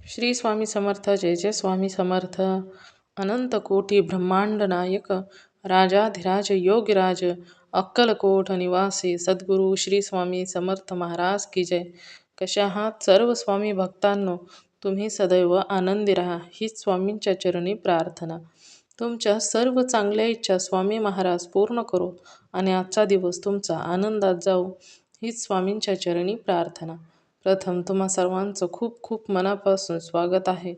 श्री स्वामी समर्थ. जय जय स्वामी समर्थ. अनंत कोटी ब्रह्मांड नायक, राजाधिराज योगीराज, अक्कलकोट निवासी सद्गुरू श्री स्वामी समर्थ महाराज की जय. कशा आहात सर्व स्वामी भक्तांनो? तुम्ही सदैव आनंदी राहा हीच स्वामींच्या चरणी प्रार्थना. तुमच्या सर्व चांगल्या इच्छा स्वामी महाराज पूर्ण करो आणि आजचा दिवस तुमचा आनंदात जाऊ हीच स्वामींच्या चरणी प्रार्थना. प्रथम तुम्हा सर्वांचं खूप खूप मनापासून स्वागत आहे.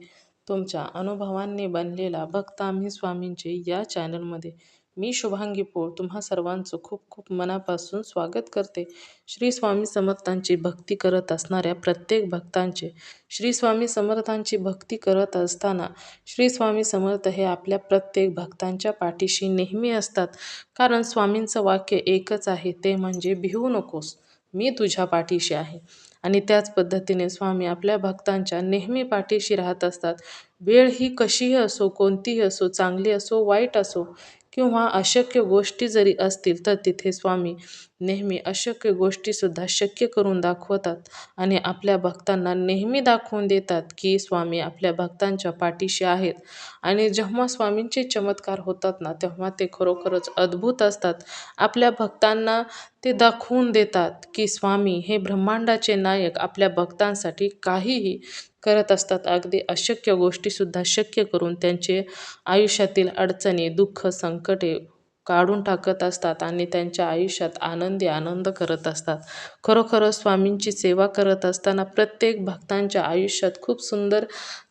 तुमच्या अनुभवांनी बनलेला भक्त आम्ही स्वामींचे या चॅनलमध्ये. मी शुभांगी पोळ तुम्हा सर्वांचं खूप खूप मनापासून स्वागत करते. श्री स्वामी समर्थांची भक्ती करत असणाऱ्या प्रत्येक भक्तांचे, श्री स्वामी समर्थांची भक्ती करत असताना श्री स्वामी समर्थ हे आपल्या प्रत्येक भक्तांच्या पाठीशी नेहमी असतात. कारण स्वामींचं वाक्य एकच आहे, ते म्हणजे भिवू नकोस, मी तुझ्या पाठीशी आहे. आणि त्याच पद्धतीने स्वामी आपल्या भक्तांच्या नेहमी पाठीशी राहत असतात. वेळ ही कशीही असो, कोणतीही असो, चांगली असो, वाईट असो किंवा अशक्य गोष्टी जरी असतील, तर तिथे स्वामी नेहमी अशक्य गोष्टीसुद्धा शक्य करून दाखवतात आणि आपल्या भक्तांना नेहमी दाखवून देतात की स्वामी आपल्या भक्तांच्या पाठीशी आहेत. आणि जेव्हा स्वामींचे चमत्कार होतात ना, तेव्हा ते खरोखरच अद्भुत असतात. आपल्या भक्तांना ते दाखवून देतात की स्वामी हे ब्रह्मांडाचे नायक आपल्या भक्तांसाठी काहीही करत असतात. अगदी अशक्य गोष्टीसुद्धा शक्य करून त्यांचे आयुष्यातील अडचणी, दुःख, संकटे काढून टाकत असतात आणि त्यांच्या आयुष्यात आनंदी आनंद करत असतात. खरोखरच स्वामींची सेवा करत असताना प्रत्येक भक्तांच्या आयुष्यात खूप सुंदर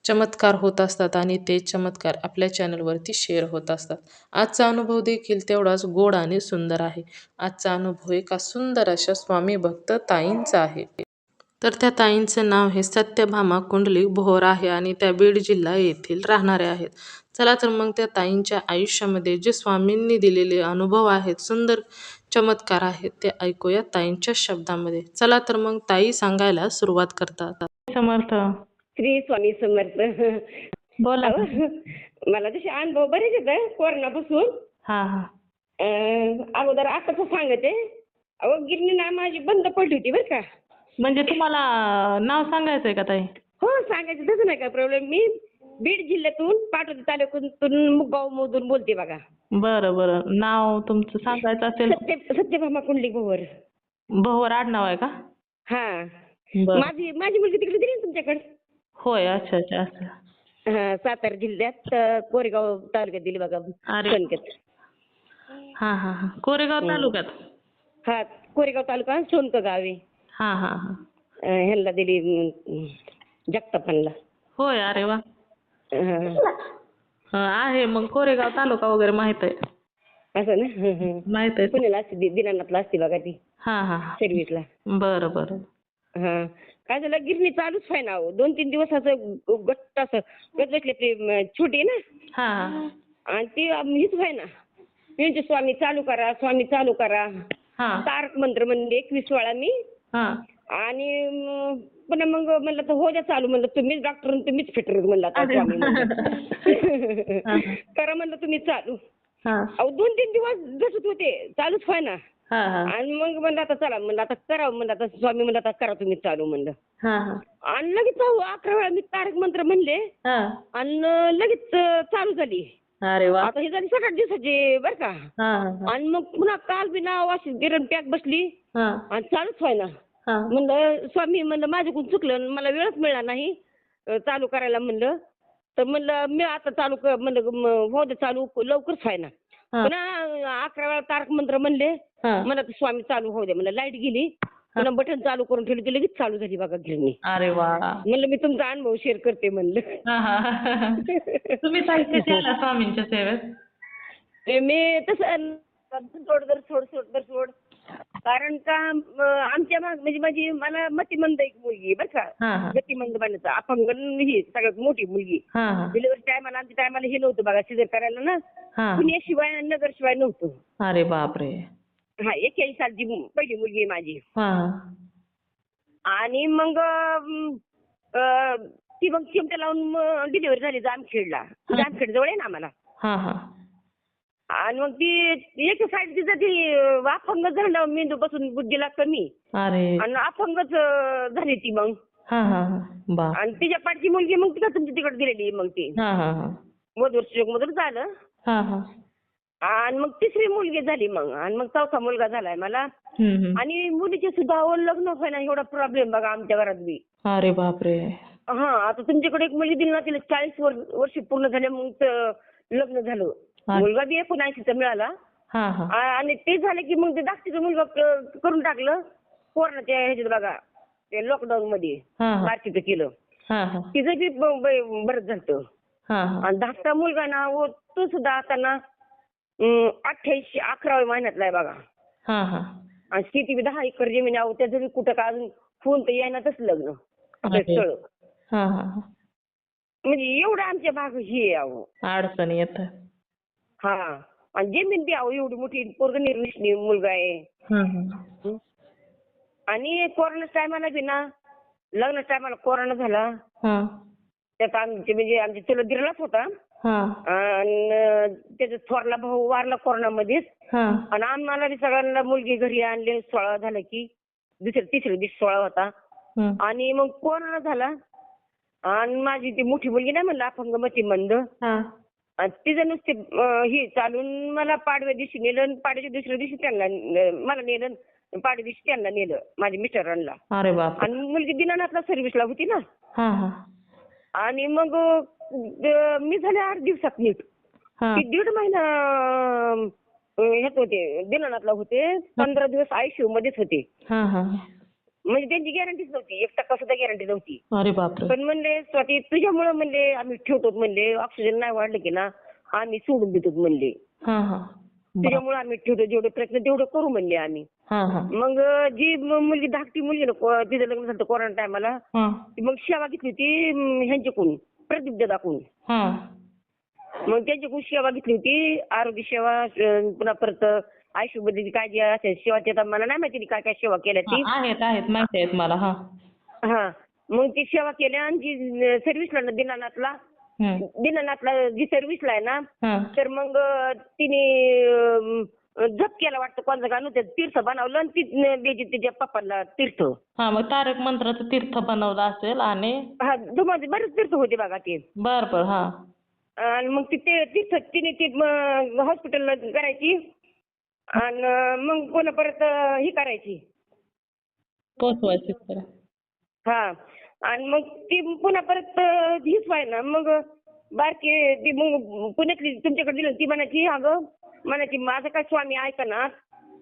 चमत्कार होत असतात आणि ते चमत्कार आपल्या चॅनलवरती शेअर होत असतात. आजचा अनुभव देखील तेवढाच गोड आणि सुंदर आहे. आजचा अनुभव एका सुंदर अशा स्वामी भक्त ताईंचा आहे. तर त्या ताईंचं नाव हे सत्यभामा कुंडलिक भोर आहे आणि त्या बीड जिल्हा येथील राहणाऱ्या आहेत. चला तर मग त्या ताईंच्या आयुष्यामध्ये जे स्वामींनी दिलेले अनुभव आहेत, सुंदर चमत्कार आहेत, ते ऐकूया ताईंच्या शब्दामध्ये. चला तर मग ताई सांगायला सुरुवात करतात. समर्थ. श्री स्वामी समर्थ. बोला. अहो, मला तसे अनुभव बरेच येत कोरोनापासून. हा हा. अगोदर आताच सांगते. अहो गिरणी ना माझी बंद पडली होती बरं का. म्हणजे तुम्हाला नाव सांगायचंय का ताई? हो सांगायचं, तसं नाही काय प्रॉब्लेम. मी बीड जिल्ह्यातून पाटोदा तालुक्यातून मुगाव मधून बोलते बघा. बरं बरं. नाव तुमचं सांगायचं असेल? सत्यभामा कुंडलिक भोवर. भोवर आडनाव आहे का? हा. बरं. माझी मुलगी तिकडे दिली ना तुमच्याकडे. होय. अच्छा अच्छा. असं. हा, सातारा जिल्ह्यात कोरेगाव तालुक्यात दिली बघा. अरे. सोनकेत. हा हा हा. कोरेगाव तालुक्यात. हा, कोरेगाव तालुका सोनक गावी. हा हा हा. ह्यांना दिली जगतापांना. होय. अरे वा. हा. आहे मग कोरेगाव तालुका वगैरे माहित आहे. असं ना. माहित आहे. पुण्याला असते, दिनानाथला असते बघा ती हा हा. सर्व्हिसला. बरं बरं. हा. काय झालं, गिरणी चालूच आहे ना. 2-3 दिवस असं गट्ट असं बसले ते छोटी ना. हा हा. आणि ती हीच व्हाय ना. म्हणजे स्वामी चालू करा, स्वामी चालू करा. हा तारक मंत्र म्हणजे 21 वेळा मी. हा. आणि पुन्हा मग म्हणलं तर हो द्या चालू. म्हणलं तुम्हीच डॉक्टर, तुम्हीच फिटर. म्हणलं आता स्वामी म्हणलं करा, म्हणलं तुम्ही चालू. हा अहो 2-3 दिवस झटत होते, चालूच व्हाय ना. हा हा. आणि मग म्हणलं आता चला, म्हणलं आता करावं, म्हणलं आता स्वामी म्हणलं आता करा तुम्ही चालू म्हणलं. हा हा. आणि लगेच 11 वेळा मी तारक मंत्र म्हणले हा. आणि लगेच चालू झाली. अरे वा. आता हे झाली 7-8 दिवसाची बरं का. हा हा आणि मग पुन्हा काल बी नाव अशी गिरण पॅक बसली हा आणि चालूच व्हाय ना. हा. म्हणलं स्वामी, म्हणलं माझ्याकडून चुकलं, मला वेळच मिळाला नाही चालू करायला. म्हणलं तर म्हणलं मी आता चालू म्हणलं हो दे चालू, लवकरच व्हाय ना. पुन्हा 11 वेळा तारक मंत्र म्हणले. हा. म्हणलं स्वामी चालू होऊ दे. म्हणलं लाईट गेली, पुन्हा बटन चालू करून ठेवली, ती लगेच चालू झाली बघा गिरणी. अरे वा. म्हणलं मी तुमचा अनुभव शेअर करते म्हणलं. हा हा. तुम्ही कधी आला स्वामींच्या सेवेत? मी तसं सोड. कारण का आमच्या म्हणजे माझी मला मतिमंद एक मुलगी बरं का. हा हा. गतिमंद बनायचं अपंग ही सगळ्यात मोठी मुलगी. हा हा. डिलिव्हरी टायमाला आमच्या टायमाला हे नव्हतं बघा, सिजर करायला ना. हा. पुण्याशिवाय नगरशिवाय नव्हतं. अरे बापरे. हा, 81 सालची पहिली मुलगी आहे माझी. हा. आणि मग ती मग चिमट्या लावून डिलिव्हरी झाली जामखेडला. जामखेड जवळ आहे ना आम्हाला. हा हा. आणि मग ती एक साईड तिचं ती अपंग झालं, मेंदू बसून बुद्धीला कमी. अरे. आणि अपंगच झाली ती मग. हा हा हा. बा. आणि तिच्या पाठची मुलगी मग तिला तुमच्या तिकडे दिलेली मग ती हा हा हा. वधूवर मधून झालं. हा हा. आणि मग तिसरी मुलगी झाली मग आणि मग चौथा मुलगा झालाय मला. आणि मुलीचे सुद्धा लग्न व्हायला एवढा प्रॉब्लेम बघा आमच्या घरात बी. अरे बापरे. हा आता तुमच्याकडे एक मुलगी दिली ना तिला 40 वर्ष पूर्ण झाले मग लग्न झालं. मुलगा बी 79चा मिळाला. हा हा. आणि ते झालं की मग ते धाकटीचा मुलगा करून टाकलं कोरोनाच्या ह्याच्यात बघा ते लॉकडाऊन मध्ये मार्चीचं केलं. तिचं बी बरंच झालं. आणि धाकटा मुलगा ना तो सुद्धा आता ना 11व्या महिन्यातला आहे बघा. आणि शेती बी 10 एकर जमीन आहे त्याचं बी कुठं का अजून फोन तर येईनातच लग्न स्थळ. म्हणजे एवढं आमच्या भाग ही आहे अहो अडचणी येत. हा आणि जमीन बी अहो एवढी मोठी पोरग निर्मिष्णी मुलगा आहे. आणि कोरोना टायमाला बी ना लग्न टायमाला कोरोना झाला. त्यात आमच्या चुलत दिरालाच होता. आणि त्याचा थोरला भाऊ वारला कोरोनामध्येच. आणि आम्हाला बी सगळ्यांना मुलगी घरी आणले 16 झालं की तिसऱ्या दिवशी 16 होता. आणि मग कोरोना झाला आणि माझी ती मोठी मुलगी नाही म्हणलं अपंग मतिमंद तिचं नुसते ही चालून मला पाडव्या दिवशी नेलं आणि पाडव्याच्या दुसऱ्या दिवशी त्यांना मला नेलं पाडव्या दिवशी त्यांना नेलं माझ्या मिस्टरांना. आणि मुलगी दिनानाथला सर्व्हिसला होती ना. आणि मग मी झाले 8 दिवसात नीट. ती 1.5 महिना ह्यात होते दिनानाथला होते. 15 दिवस ICU मध्येच होते. म्हणजे त्यांची गॅरंटीच नव्हती 1% सुद्धा गॅरंटी नव्हती. पण म्हणले स्वाती तुझ्यामुळे म्हणले आम्ही ठेवतो म्हणले ऑक्सिजन नाही वाढलं की ना आम्ही सोडून देतो म्हणले. तुझ्यामुळे आम्ही ठेवतो जेवढे प्रयत्न तेवढं करू म्हणले आम्ही. मग जी मुलगी धाकटी मुलगी ना तिचं लग्न झालं कोरोना टायमाला मग सेवा घेतली होती ह्यांच्याकडून प्रदीप दादाकडून. मग त्यांच्याकडून सेवा घेतली होती आरोग्य सेवा पुन्हा परत ICU मध्ये काय जे असेल सेवा देतात मला नाही माहिती काय काय सेवा केल्या ती आहेत माहिती आहेत मला. हा मग ती सेवा केल्या आणि जी सर्व्हिसला दिनानाथला जी सर्व्हिसला आहे ना तर मग तिने जप केला वाटतं कोणतं गाणं ते तीर्थ बनवलं आणि ती तिच्या पप्पाला तीर्थ. मग तारक मंत्राचं तीर्थ बनवलं असेल. आणि बरेच तीर्थ होते बघा ते. बर. आणि मग ते तीर्थ तिने ती हॉस्पिटलला करायची आणि मग पुन्हा परत ही करायची पोचवायची. आणि मग ती पुन्हा परत हीच व्हाय ना मग बारकी ती मग पुण्यातली तुमच्याकडे दिली ती म्हणायची अगं म्हणायची माझं काय स्वामी ऐका ना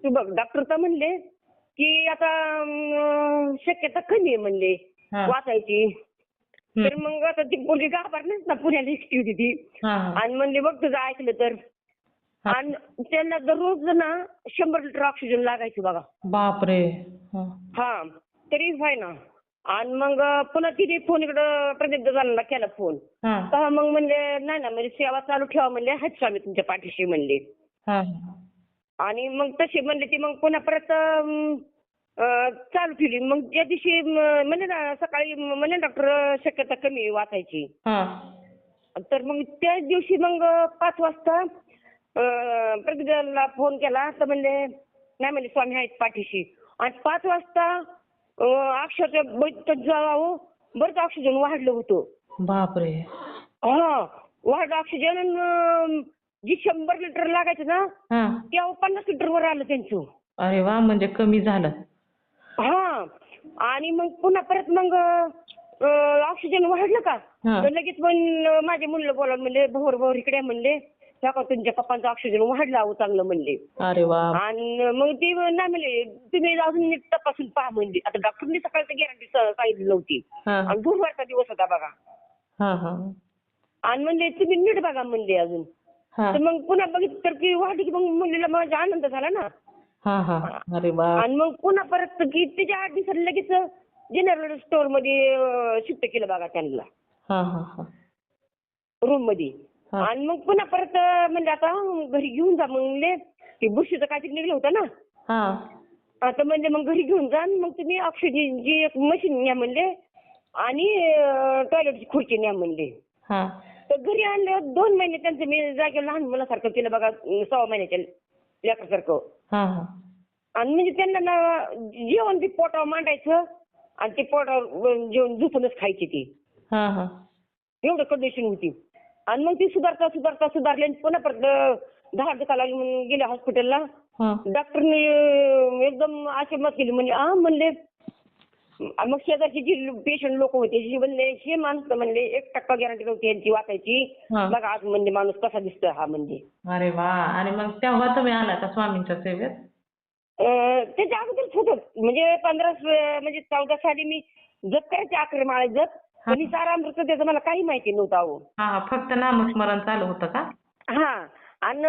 तू बघ डॉक्टर तर म्हणले की आता शक्यता कमी आहे म्हणले वाचायची. तर मग आता ती मुलगी घाबरलीच ना पुण्याला एकटी होती ती. आणि म्हणले बघ तुझं ऐकलं तर. आणि त्यांना दररोज ना 100 लिटर ऑक्सिजन लागायचं बघा. बापरे. तरी व्हाय ना. आणि मग पुन्हा तिने फोन इकडं प्रदीप दादांना केला फोन. तर मग म्हणले नाही ना म्हणजे सेवा चालू ठेवा म्हणले आहेत स्वामी तुमच्या पाठीशी म्हणले. आणि मग तसे म्हणले ती मग पुन्हा परत चालू ठेवली. मग ज्या दिवशी म्हणजे ना सकाळी म्हणजे डॉक्टर शक्यता कमी वाचायची. तर मग त्याच दिवशी मग 5 वाजता प्रदीपला फोन केला तर म्हणले नाही म्हणले स्वामी आहेत पाठीशी. आणि 5 वाजता अक्षरशः जावं बरंच ऑक्सिजन वाढलं होतं. बापरे. वाढलं ऑक्सिजन जी 100 लिटर लागायचं ना तेव्हा 50 लिटर वर आलं त्यांचं. अरे वा. म्हणजे कमी झालं. आणि मग पुन्हा परत मग ऑक्सिजन वाढलं का तर लगेच पण माझ्या मुलीला बोलावलं म्हणले भोर इकडे म्हणले तुमच्या पप्पांचं ऑक्सिजन वाढलं अहो चांगलं म्हणले. अरे वा. आणि मग ती नाही म्हणले तुम्ही अजून नीट तपासून पहा म्हणले. आता डॉक्टरनी सकाळची गॅरंटी सांगितली नव्हती आणि गुरुवारचा दिवस होता बघा. आणि म्हणले तुम्ही नीट बघा म्हणले अजून. तर मग पुन्हा बघितलं तर ती वाढली की मग मुलीला माझा आनंद झाला ना. अरे वा. आणि मग पुन्हा परत की त्याच्या 8 दिवसांनी लगेच जनरल स्टोअर मध्ये शिफ्ट केलं बघा त्यांना रूम मध्ये. आणि मग पुन्हा परत म्हणजे आता घरी घेऊन जा म्हणले ते बुरशीचं काहीतरी निघलं होतं ना. आता म्हणजे मग घरी घेऊन जा मग तुम्ही ऑक्सिजनची एक मशीन न्या म्हणले आणि टॉयलेटची खुर्ची न्या म्हणले. तर घरी आणलं 2 महिने त्यांचं मी जागेवर लहान मुलासारखं केलं बघा 6 महिन्याच्या लेकरासारखं. आणि म्हणजे त्यांना ना जेवण बी पोटावर मांडायचं आणि ते पोटावर जेवण झोपूनच खायची ती. हा हा एवढं कंडिशन होती. आणि मग ती सुधारता सुधारता सुधारली आणि पुन्हा परत दहा दुखा लागली म्हणून गेले हॉस्पिटलला. हा डॉक्टरने एकदम अशी मत केली म्हणजे म्हणले मग शेजारची जी पेशंट लोक होते जी म्हणले हे माणसं म्हणले 1% गॅरंटी नव्हती यांची वाचायची. हा. बघा आज म्हणजे माणूस कसा दिसतोय हा म्हणजे. अरे वा. आणि मग तेव्हा तुम्ही आला का स्वामींच्या सेवेत? त्याच्या अगोदरच होतं म्हणजे 15 म्हणजे 14 साली मी जप करायचे 11 माळे जप. पण ही सारामृत त्याचं मला काही माहिती नव्हतं अहो. हा फक्त नामस्मरण चालू होतं का? हा. आणि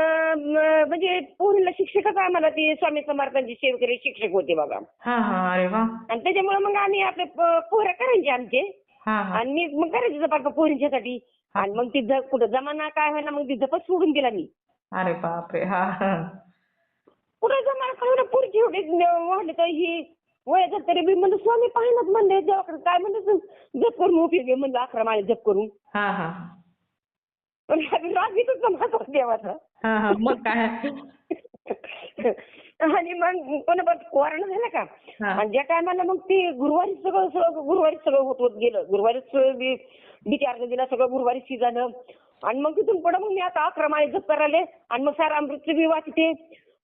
म्हणजे पोरीला शिक्षकच आम्हाला ते स्वामी समर्थांचे सेवेकरी शिक्षक होते बघा. हा हा अरे वा. आणि त्याच्यामुळे मग आम्ही आपले पोऱ्या करायचे आमचे. हा हा आणि मी मग करायचे जपाट पोरींच्यासाठी. आणि मग ती कुठं जमाना काय व्हायला मग ती जपच सोडून दिला मी. अरे बापरे. हा हा कुठं जमाना काय पोरीची एवढी वाढली तर ही वय झालं तरी मी म्हणलं स्वामी पाहिनात म्हणले देवाकडे काय म्हणलं जप करून उपयोग आहे म्हणलं 11 माळे जप करून. हा हा पण राग येतच ना माझा देवाचा. हा हा मग काय? आणि मग कोणा कोरोना झाला का हा. आणि ज्या टायमाला मग ते गुरुवारी सगळं होत गेलं. गुरुवारीच विचार दिला सगळं गुरुवारीच झालं. आणि मग तिथून पुढे मग मी आता 11 माळे जप करायले आणि मग सारा अमृतची बी वाचते.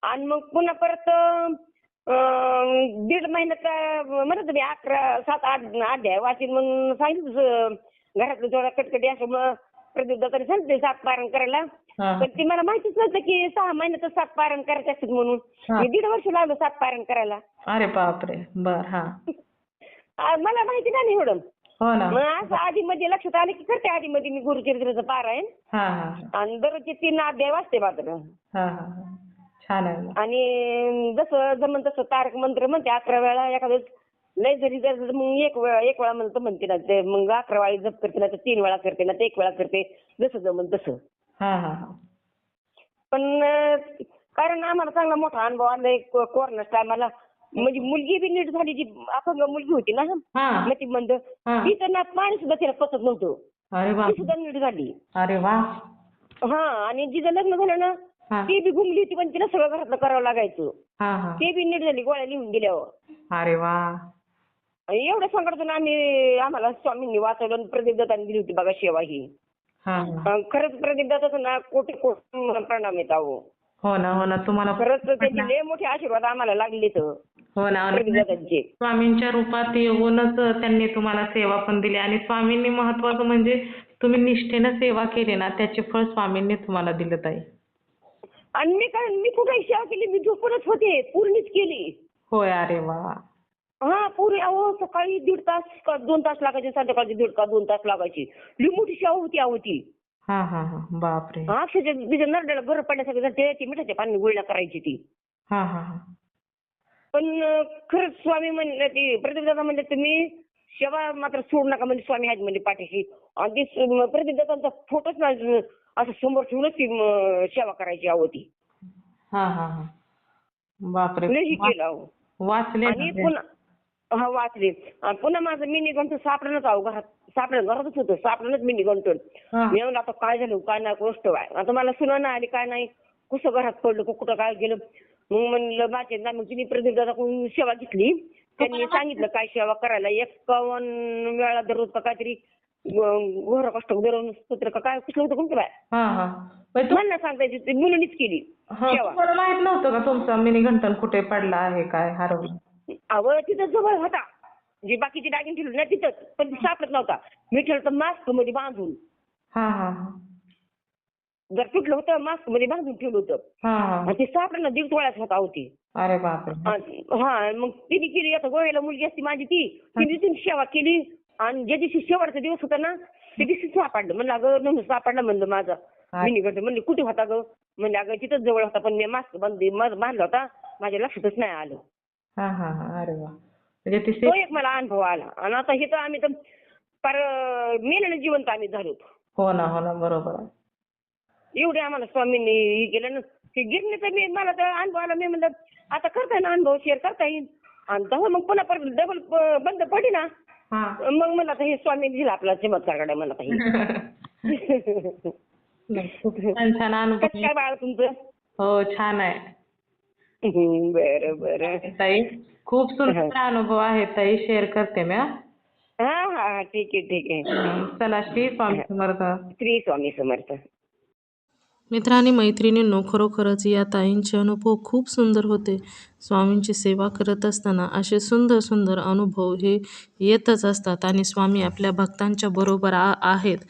आणि मग पुन्हा परत 1.5 महिन्यात म्हणत मी 11, 7, 8 अध्याय वाचीन मग सांगितलं घरातलं थोडा कटकटी असं प्रदीपदाताने सांगितले 7 पारायण करायला. हा. पण ती मला माहितीच नव्हतं की 6 महिन्यात 7 पारायण करायचे असतात म्हणून. हा. मी 1.5 वर्ष लागलं 7 पारायण करायला. अरे बापरे. बर. हा मला माहिती नाही एवढं. हो ना. मग असं आधी मध्ये लक्षात आलं की करते आधी मध्ये मी गुरुचरित्राचं पारायण. हा हा आणि दररोजचे 3 अध्याय वाचते मात्र. हा हा छान आहे मग. आणि जसं जमन तसं तारक मंत्र म्हणते 11 वेळा. एखादं लय जरी जर मग एक वेळा म्हणतो म्हणते ना ते मग 11 वेळा जप करते ना तर 3 वेळा करते ना तर 1 वेळा करते जसं जमन तसं. हा हा हा पण कारण आम्हाला चांगला मोठा अनुभव आलाय कोरोना टायमाला. म्हणजे मुलगी बी नीट झाली जी अपंग मुलगी होती ना हा. मतिमंद हा. ती तर ना पाणी सुद्धा तिला पचत नव्हतं. अरे ती बाप. सुद्धा नीट झाली. अरे वा. हा. आणि जिचं लग्न झालं ना हा ती बी घुमली होती पण तिला सगळं घरातलं करावं लागायचं. हा हा ते बी नीट झाली गोळ्या लिहून दिल्यावर. अरे वा. आणि एवढ्या संकटातून आम्हाला स्वामींनी वाचवलं आणि प्रदीपदातांनी दिली होती बघा सेवा ही. हा हा खरंच प्रदीपदाताचं ना कोटी कोटी प्रणाम येत अहो. हो ना हो ना. तुम्हाला खरंच त्यांचे लय मोठे आशीर्वाद आम्हाला लागले तर हो ना. प्रदीपदातांचे. स्वामींच्या रूपात येऊनच त्यांनी तुम्हाला सेवा पण दिली. आणि स्वामींनी महत्वाचं म्हणजे तुम्ही निष्ठेनं सेवा केली ना त्याचे फळ स्वामींनी तुम्हाला दिलं ताई. आणि मी कुठे सेवा केली मी झोपूनच होते पूर्णच केली. होय. अरे वा. हा पूर्वी अहो सकाळी 1.5 तास का 2 तास लागायचे संध्याकाळची 1.5 का 2 तास लागायची. लई मोठी सेवा होती अहो ती. हा हा हा बापरे. अक्षरशः तिच्या नरड्याला बरं पडण्यासाठी ती मिठाच्या पाणी गुळण्या करायची ती. हा हा हा पण खरंच स्वामी म्हणले ती प्रदीपदादा म्हणले तुम्ही सेवा मात्र सोडू नका म्हणजे स्वामी आहेत म्हणजे पाठीशी. आणि ती प्रदीपदादांचा फोटोच ना असं समोर ठेवूनच ती सेवा करायची अहो ती. हा हा हा बापरे. लई केलं अहो. वाचले आणि पुन्हा वाचले. आणि पुन्हा माझं मिनी गंठन सापडणंच अहो घरातच होतं सापडणंच मिनी गंठन. मी म्हणलं आता काय झालं काय नाही गोष्ट आहे. आता मला सुना नाही आली काय नाही कसं घरात पडलं कुठं काय गेलं. मग म्हणलं माझे ना मग तिने प्रदीपदादाकडून सेवा घेतली. त्यांनी सांगितलं काय सेवा करायला 51 वेळा दररोज का काहीतरी घोर कष्ट दररोज पत्र का काय कुठलं होतं कोणतं बाय. हा हा मला सांगता येते मुलीनीच केली सेवा. तुम्हाला माहित नव्हतं का तुमचा मिनी घंटन कुठे पडला आहे काय हरवलं? अहो तिथं जवळ होता जे बाकीचे दागिने ठेवले ना तिथंच पण ती सापडत नव्हता. मी ठेवलं मास्क मध्ये बांधून. हा हा हा जर तुटलं होतं मास्क मध्ये बांधून ठेवलं होतं. हा हा आणि ते सापडलं ना 1.5 तोळ्याच होता होती. अरे बापरे. हा मग तिने केली आता गोव्याला मुलगी असती माझी तिने तिने सेवा केली. आणि ज्या दिवशी शेवटचा दिवस होता ना त्या दिवशी सापडलं. म्हणलं अगं नव्हतं सापडला म्हणलं माझा मिनी गंठन. म्हणले कुठे होता गं म्हणजे अगं तिथंच जवळ होता पण मी मास्क बांधला होता माझ्या लक्षातच नाही आलं. हा हा हा अरे वा. म्हणजे तो एक मला अनुभव आला. आणि आता हे तर आम्ही तर फार मेलेलं जिवंत आम्ही झालो. हो ना बरोबर आहे. एवढे आम्हाला स्वामींनी हे केलं ना ते गिरणीचं मला तर अनुभव आला. मी म्हणलं आता करता येईल अनुभव शेअर करता येईल. आणि तेव्हा मग पुन्हा परत डबल बंद पडी ना मग मला आता हे स्वामींनी दिला आपला चमत्कार काढाय मला काही. खूप छान छान अनुभव. काय बाळ तुमचं? हो छान आहे. बरं बरं. ताई खूप सुंदर अनुभव आहे ताई, शेअर करते मी. हा हा ठीक आहे ठीक आहे. चला, श्री स्वामी समर्थ. श्री स्वामी समर्थ. मित्र आणि मैत्रिणींनो, खरोखरच या ताईंचे अनुभव खूप सुंदर होते. स्वामींची सेवा करत असताना असे सुंदर सुंदर अनुभव हे येतच असतात आणि स्वामी आपल्या भक्तांच्या बरोबर आहेत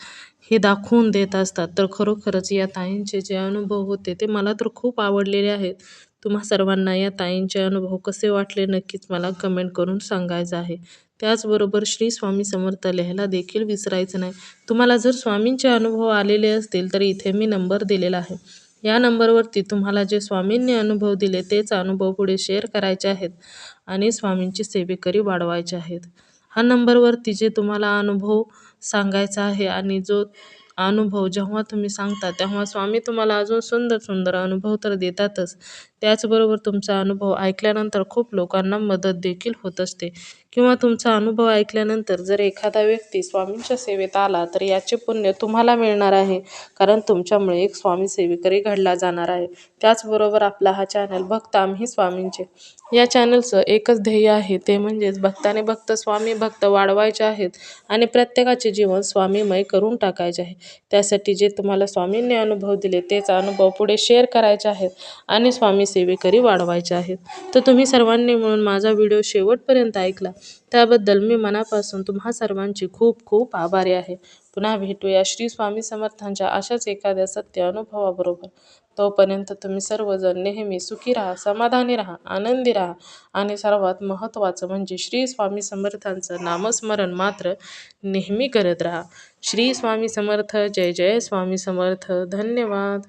हे दाखवून देत असतात. तर खरोखरच या ताईंचे जे अनुभव होते ते मला तर खूप आवडलेले आहेत. तुम्हा सर्वांना या ताईंचे अनुभव कसे वाटले नक्कीच मला कमेंट करून सांगायचं आहे. त्याचबरोबर श्री स्वामी समर्थ लिहायला देखील विसरायचं नाही. तुम्हाला जर स्वामींचे अनुभव आलेले असतील तर इथे मी नंबर दिलेला आहे. या नंबरवरती तुम्हाला जे स्वामींनी अनुभव दिले तेच अनुभव पुढे शेअर करायचे आहेत आणि स्वामींची सेवेकरी वाढवायचे आहेत. हा नंबरवरती जे तुम्हाला अनुभव सांगायचा आहे आणि जो अनुभव जेव्हा तुम्ही सांगता तेव्हा स्वामी तुम्हाला अजून सुंदर सुंदर अनुभव तर देतातच. त्याचबरोबर तुमचा अनुभव ऐकल्यानंतर खूप लोकांना मदत देखील होत असते किंवा तुमचा अनुभव ऐकल्यानंतर जर एखादा व्यक्ती स्वामींच्या सेवेत आला तर याचे पुण्य तुम्हाला मिळणार आहे, कारण तुमच्यामुळे एक स्वामी सेवेकरी घडला जाणार आहे. त्याचबरोबर आपला हा चॅनल भक्त आम्ही स्वामींचे या चॅनलचं एकच ध्येय आहे, ते म्हणजेच भक्ताने भक्त स्वामी भक्त वाढवायचे आहेत आणि प्रत्येकाचे जीवन स्वामीमय करून टाकायचे आहे. त्यासाठी जे तुम्हाला स्वामींनी अनुभव दिले तेच अनुभव पुढे शेअर करायचे आहेत आणि स्वामी सेवेकरी वाढवायचे आहेत. तर तुम्ही सर्वांनी मिळून माझा व्हिडिओ शेवटपर्यंत ऐकला त्याबद्दल मी मनापासून तुम्हा सर्वांची खूप खूप आभारी आहे. पुन्हा भेटूया श्री स्वामी समर्थांच्या अशाच एखाद्या सत्य अनुभवाबरोबर. तोपर्यंत तुम्ही सर्वजण नेहमी सुखी राहा, समाधानी राहा, आनंदी राहा आणि सर्वात महत्त्वाचं म्हणजे श्री स्वामी समर्थांचं नामस्मरण मात्र नेहमी करत राहा. श्री स्वामी समर्थ. जय जय स्वामी समर्थ. धन्यवाद.